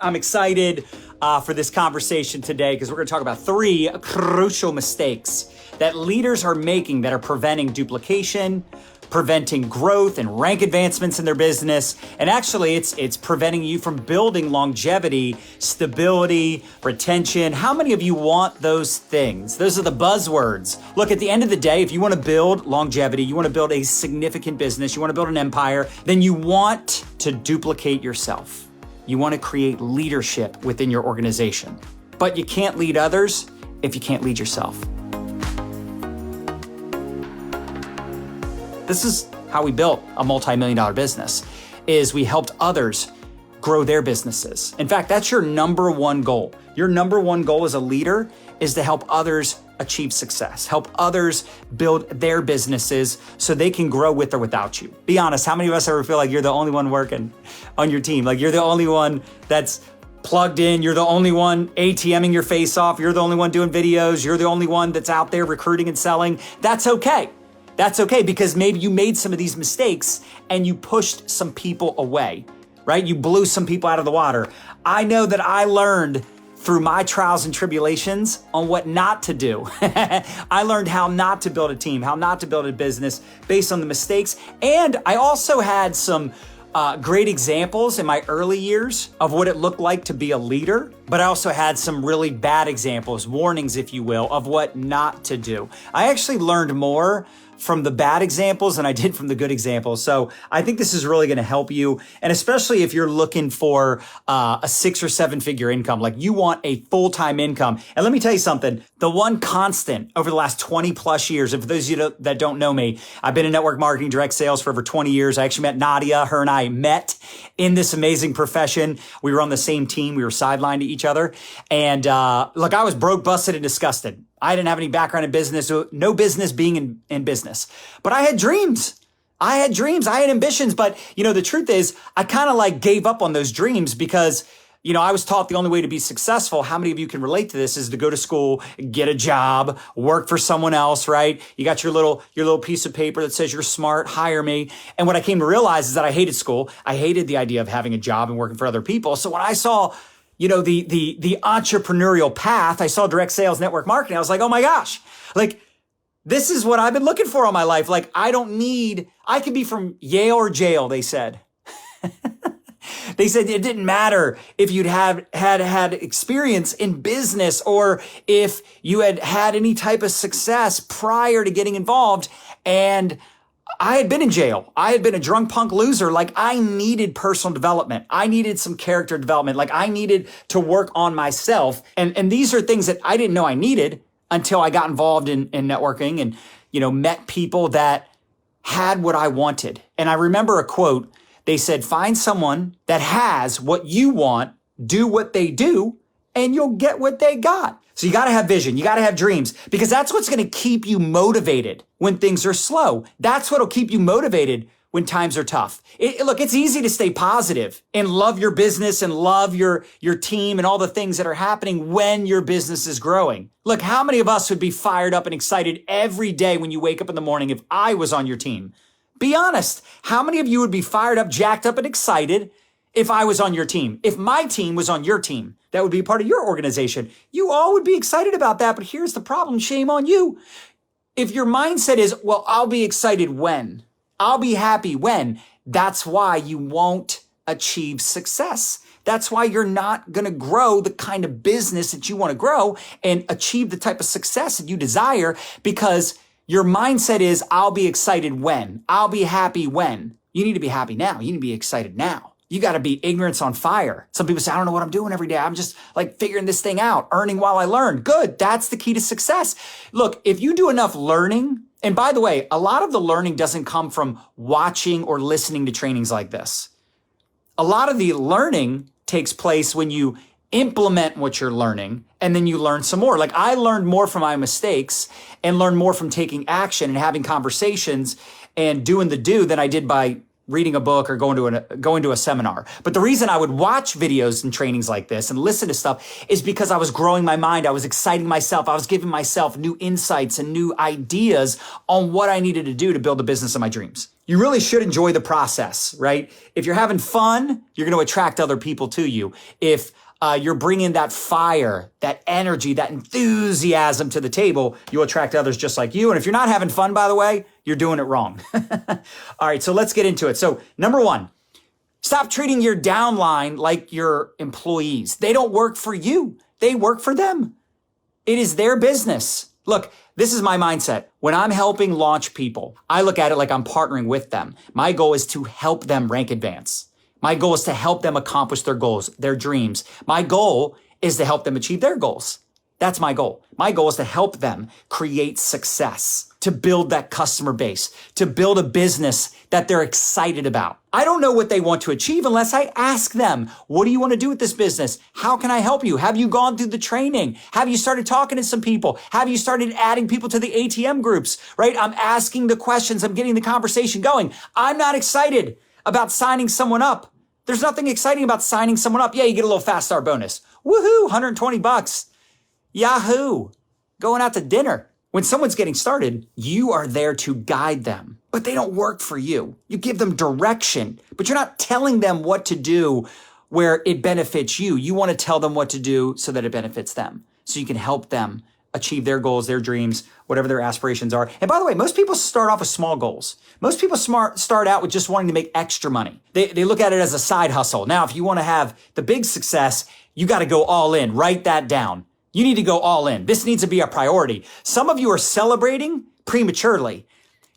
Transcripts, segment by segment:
I'm excited for this conversation today because we're going to talk about 3 crucial mistakes that leaders are making that are preventing duplication, preventing growth and rank advancements in their business. And actually, it's preventing you from building longevity, stability, retention. How many of you want those things? Those are the buzzwords. Look, at the end of the day, if you want to build longevity, you want to build a significant business, you want to build an empire, then you want to duplicate yourself. You want to create leadership within your organization. But you can't lead others if you can't lead yourself. This is how we built a multi-million-dollar business, is we helped others grow their businesses. In fact, that's your number one goal. Your number one goal as a leader is to help others achieve success, help others build their businesses so they can grow with or without you. Be honest, how many of us ever feel like you're the only one working on your team? Like you're the only one that's plugged in, you're the only one ATMing your face off, you're the only one doing videos, you're the only one that's out there recruiting and selling. That's okay. That's okay, because maybe you made some of these mistakes and you pushed some people away, right? You blew some people out of the water. I know that I learned through my trials and tribulations on what not to do. I learned how not to build a team, how not to build a business based on the mistakes. And I also had some great examples in my early years of what it looked like to be a leader, but I also had some really bad examples, warnings, if you will, of what not to do. I actually learned more from the bad examples than I did from the good examples. So I think this is really going to help you. And especially if you're looking for a 6 or 7 figure income, like you want a full-time income. And let me tell you something, the one constant over the last 20 plus years, and for those of you that don't know me, I've been in network marketing, direct sales for over 20 years. I actually met Nadya. Her and I met in this amazing profession. We were on the same team. We were sidelined to each other. And look, I was broke, busted, and disgusted. I didn't have any background in business, no business being in business. But I had dreams. I had ambitions. But, the truth is, I kind of like gave up on those dreams because, I was taught the only way to be successful. How many of you can relate to this? Is to go to school, get a job, work for someone else, right? You got your little piece of paper that says you're smart, hire me. And what I came to realize is that I hated school. I hated the idea of having a job and working for other people. So when I saw the entrepreneurial path, I saw direct sales, network marketing. I was like, oh my gosh, like this is what I've been looking for all my life. Like I could be from Yale or jail, they said. They said it didn't matter if you'd had experience in business or if you had any type of success prior to getting involved. And I had been in jail. I had been a drunk punk loser. Like I needed personal development. I needed some character development. Like I needed to work on myself. And these are things that I didn't know I needed until I got involved in networking and, met people that had what I wanted. And I remember a quote. They said, find someone that has what you want, do what they do, and you'll get what they got. So you got to have vision. You got to have dreams because that's what's going to keep you motivated when things are slow. That's what'll keep you motivated when times are tough. Look, it's easy to stay positive and love your business and love your team and all the things that are happening when your business is growing. Look, how many of us would be fired up and excited every day when you wake up in the morning if I was on your team? Be honest. How many of you would be fired up, jacked up, and excited if I was on your team? If my team was on your team, that would be part of your organization. You all would be excited about that, but here's the problem. Shame on you. If your mindset is, well, I'll be excited when, I'll be happy when, that's why you won't achieve success. That's why you're not going to grow the kind of business that you want to grow and achieve the type of success that you desire because your mindset is, I'll be excited when, I'll be happy when. You need to be happy now. You need to be excited now. You got to be ignorance on fire. Some people say, I don't know what I'm doing every day. I'm just like figuring this thing out, earning while I learn. Good. That's the key to success. Look, if you do enough learning, and by the way, a lot of the learning doesn't come from watching or listening to trainings like this. A lot of the learning takes place when you implement what you're learning and then you learn some more. Like I learned more from my mistakes and learned more from taking action and having conversations and doing the do than I did by reading a book or going to a seminar. But the reason I would watch videos and trainings like this and listen to stuff is because I was growing my mind. I was exciting myself. I was giving myself new insights and new ideas on what I needed to do to build the business of my dreams. You really should enjoy the process, right? If you're having fun, you're going to attract other people to you. If you're bringing that fire, that energy, that enthusiasm to the table, you'll attract others just like you. And if you're not having fun, by the way, you're doing it wrong. All right, so let's get into it. So number one, stop treating your downline like your employees. They don't work for you. They work for them. It is their business. Look, this is my mindset. When I'm helping launch people, I look at it like I'm partnering with them. My goal is to help them rank advance. My goal is to help them accomplish their goals, their dreams. My goal is to help them achieve their goals. That's my goal. My goal is to help them create success, to build that customer base, to build a business that they're excited about. I don't know what they want to achieve unless I ask them, what do you want to do with this business? How can I help you? Have you gone through the training? Have you started talking to some people? Have you started adding people to the ATM groups, right? I'm asking the questions. I'm getting the conversation going. I'm not excited about signing someone up. There's nothing exciting about signing someone up. Yeah, you get a little fast start bonus. Woohoo, $120. Yahoo, going out to dinner. When someone's getting started, you are there to guide them, but they don't work for you. You give them direction, but you're not telling them what to do where it benefits you. You want to tell them what to do so that it benefits them, so you can help them achieve their goals, their dreams, whatever their aspirations are. And by the way, most people start off with small goals. Most people start out with just wanting to make extra money. They look at it as a side hustle. Now, if you want to have the big success, you got to go all in. Write that down. You need to go all in. This needs to be a priority. Some of you are celebrating prematurely.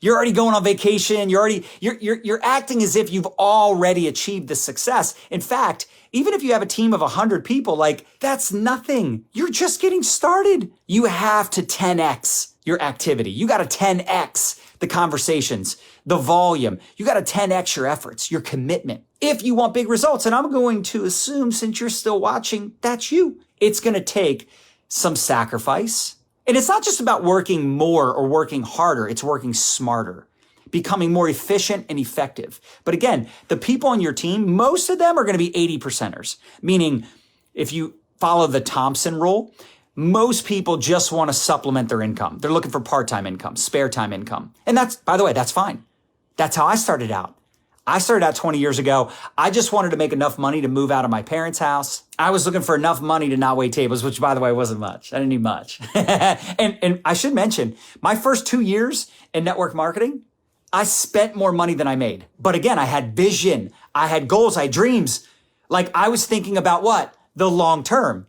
You're already going on vacation. You're acting as if you've already achieved the success. In fact, even if you have a team of 100 people, like that's nothing. You're just getting started. You have to 10x your activity. You got to 10x the conversations, the volume. You got to 10x your efforts, your commitment. If you want big results, and I'm going to assume since you're still watching, that's you. It's going to take some sacrifice. And it's not just about working more or working harder. It's working smarter, becoming more efficient and effective. But again, the people on your team, most of them are going to be 80%ers, meaning if you follow the Thompson rule, most people just want to supplement their income. They're looking for part-time income, spare time income. And that's, by the way, that's fine. That's how I started out. I started out 20 years ago. I just wanted to make enough money to move out of my parents' house. I was looking for enough money to not wait tables, which by the way, wasn't much. I didn't need much. and I should mention, my first 2 years in network marketing, I spent more money than I made. But again, I had vision. I had goals. I had dreams. Like I was thinking about what? The long term.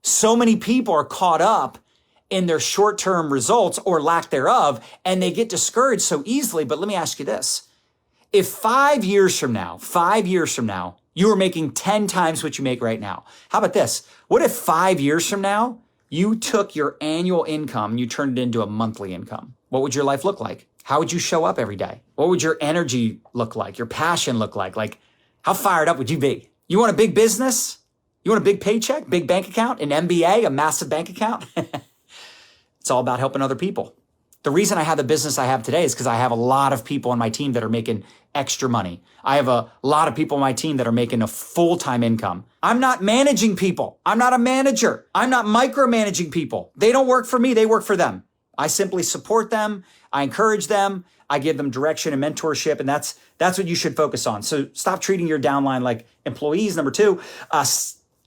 So many people are caught up in their short-term results or lack thereof, and they get discouraged so easily. But let me ask you this. If 5 years from now, you were making 10 times what you make right now, how about this? What if 5 years from now, you took your annual income and you turned it into a monthly income? What would your life look like? How would you show up every day? What would your energy look like? Your passion look like? Like, how fired up would you be? You want a big business? You want a big paycheck, big bank account, an MBA, a massive bank account? It's all about helping other people. The reason I have the business I have today is because I have a lot of people on my team that are making extra money. I have a lot of people on my team that are making a full-time income. I'm not managing people. I'm not a manager. I'm not micromanaging people. They don't work for me. They work for them. I simply support them. I encourage them. I give them direction and mentorship. And that's what you should focus on. So stop treating your downline like employees. Number two,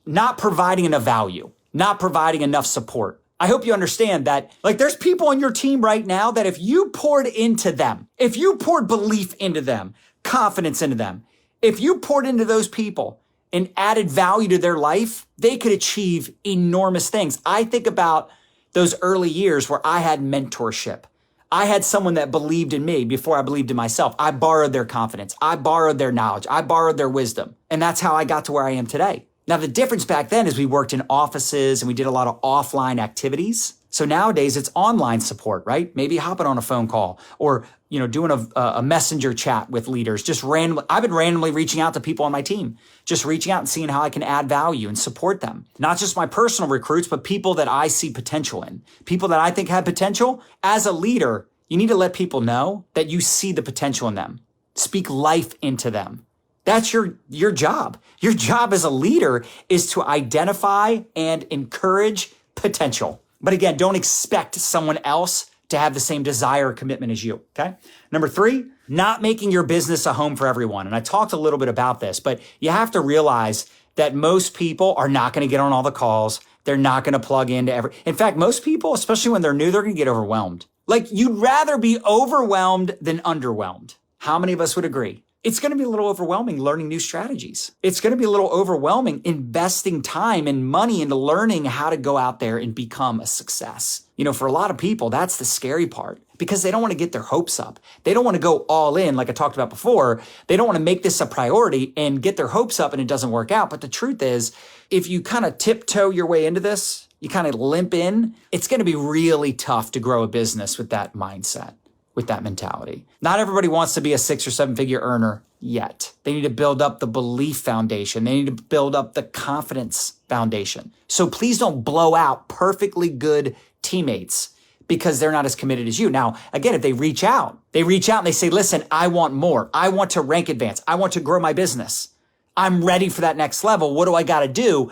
not providing enough value, not providing enough support. I hope you understand that, like, there's people on your team right now that if you poured into them, if you poured belief into them, confidence into them, if you poured into those people and added value to their life, they could achieve enormous things. I think about those early years where I had mentorship. I had someone that believed in me before I believed in myself. I borrowed their confidence. I borrowed their knowledge. I borrowed their wisdom. And that's how I got to where I am today. Now, the difference back then is we worked in offices and we did a lot of offline activities. So nowadays it's online support, right? Maybe hopping on a phone call or, doing a messenger chat with leaders, just randomly. I've been randomly reaching out to people on my team, just reaching out and seeing how I can add value and support them. Not just my personal recruits, but people that I see potential in, people that I think have potential. As a leader, you need to let people know that you see the potential in them. Speak life into them. That's your job. Your job as a leader is to identify and encourage potential. But again, don't expect someone else to have the same desire or commitment as you, okay? Number three, not making your business a home for everyone. And I talked a little bit about this, but you have to realize that most people are not going to get on all the calls. They're not going to plug into in fact, most people, especially when they're new, they're going to get overwhelmed. Like, you'd rather be overwhelmed than underwhelmed. How many of us would agree? It's going to be a little overwhelming learning new strategies. It's going to be a little overwhelming investing time and money into learning how to go out there and become a success. For a lot of people, that's the scary part, because they don't want to get their hopes up. They don't want to go all in, like I talked about before. They don't want to make this a priority and get their hopes up and it doesn't work out. But the truth is, if you kind of tiptoe your way into this, you kind of limp in, it's going to be really tough to grow a business with that mindset, with that mentality. Not everybody wants to be a 6 or 7 figure earner yet. They need to build up the belief foundation. They need to build up the confidence foundation. So please don't blow out perfectly good teammates because they're not as committed as you. Now, again, if they reach out and they say, listen, I want more. I want to rank advance. I want to grow my business. I'm ready for that next level. What do I got to do?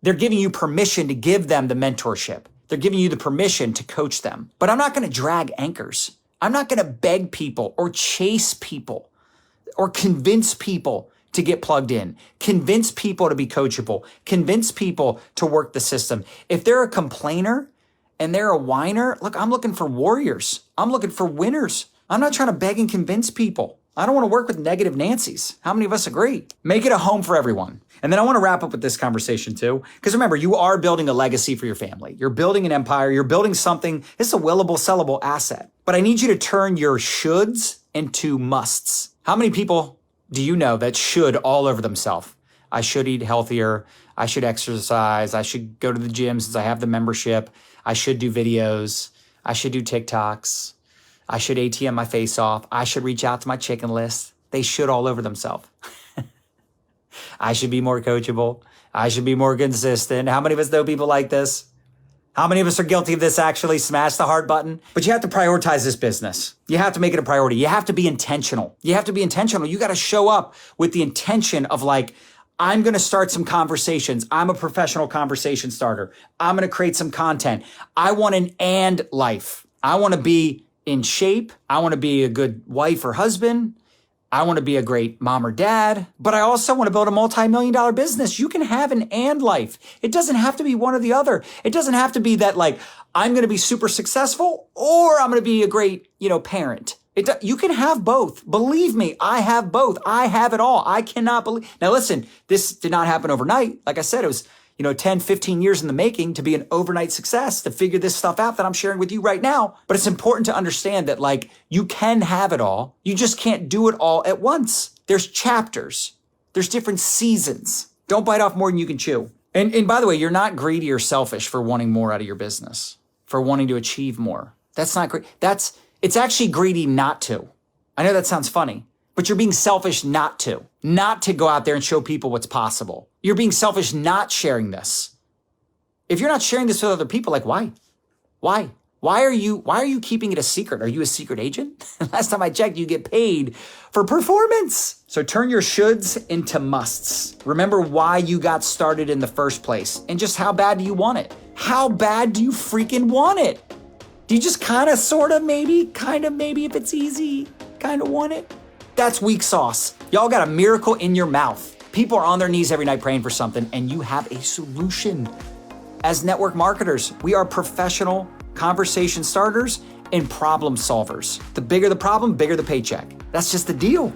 They're giving you permission to give them the mentorship. They're giving you the permission to coach them. But I'm not going to drag anchors. I'm not going to beg people or chase people or convince people to get plugged in, convince people to be coachable, convince people to work the system. If they're a complainer and they're a whiner, look, I'm looking for warriors. I'm looking for winners. I'm not trying to beg and convince people. I don't want to work with negative Nancys. How many of us agree? Make it a home for everyone. And then I want to wrap up with this conversation too, because remember, you are building a legacy for your family. You're building an empire. You're building something. It's a willable, sellable asset. But I need you to turn your shoulds into musts. How many people do you know that should all over themselves? I should eat healthier. I should exercise. I should go to the gym since I have the membership. I should do videos. I should do TikToks. I should ATM my face off. I should reach out to my chicken list. They should all over themselves. I should be more coachable. I should be more consistent. How many of us know people like this? How many of us are guilty of this actually? Smash the heart button. But you have to prioritize this business. You have to make it a priority. You have to be intentional. You have to be intentional. You got to show up with the intention of like, I'm going to start some conversations. I'm a professional conversation starter. I'm going to create some content. I want an and life. I want to be in shape. I want to be a good wife or husband. I want to be a great mom or dad, but I also want to build a multi-million-dollar business. You can have an and life. It doesn't have to be one or the other. It doesn't have to be that like, I'm going to be super successful or I'm going to be a great, parent. You can have both. Believe me, I have both. I have it all. I cannot believe. Now listen, this did not happen overnight. Like I said, it was 10, 15 years in the making to be an overnight success, to figure this stuff out that I'm sharing with you right now. But it's important to understand that like you can have it all. You just can't do it all at once. There's chapters. There's different seasons. Don't bite off more than you can chew. And by the way, you're not greedy or selfish for wanting more out of your business, for wanting to achieve more. That's not great. It's actually greedy not to. I know that sounds funny, but you're being selfish not to go out there and show people what's possible. You're being selfish not sharing this. If you're not sharing this with other people, like why? Why are you keeping it a secret? Are you a secret agent? Last time I checked, you get paid for performance. So turn your shoulds into musts. Remember why you got started in the first place and just how bad do you want it? How bad do you freaking want it? Do you just kind of, sort of, maybe if it's easy, kind of want it? That's weak sauce. Y'all got a miracle in your mouth. People are on their knees every night praying for something, and you have a solution. As network marketers, we are professional conversation starters and problem solvers. The bigger the problem, bigger the paycheck. That's just the deal.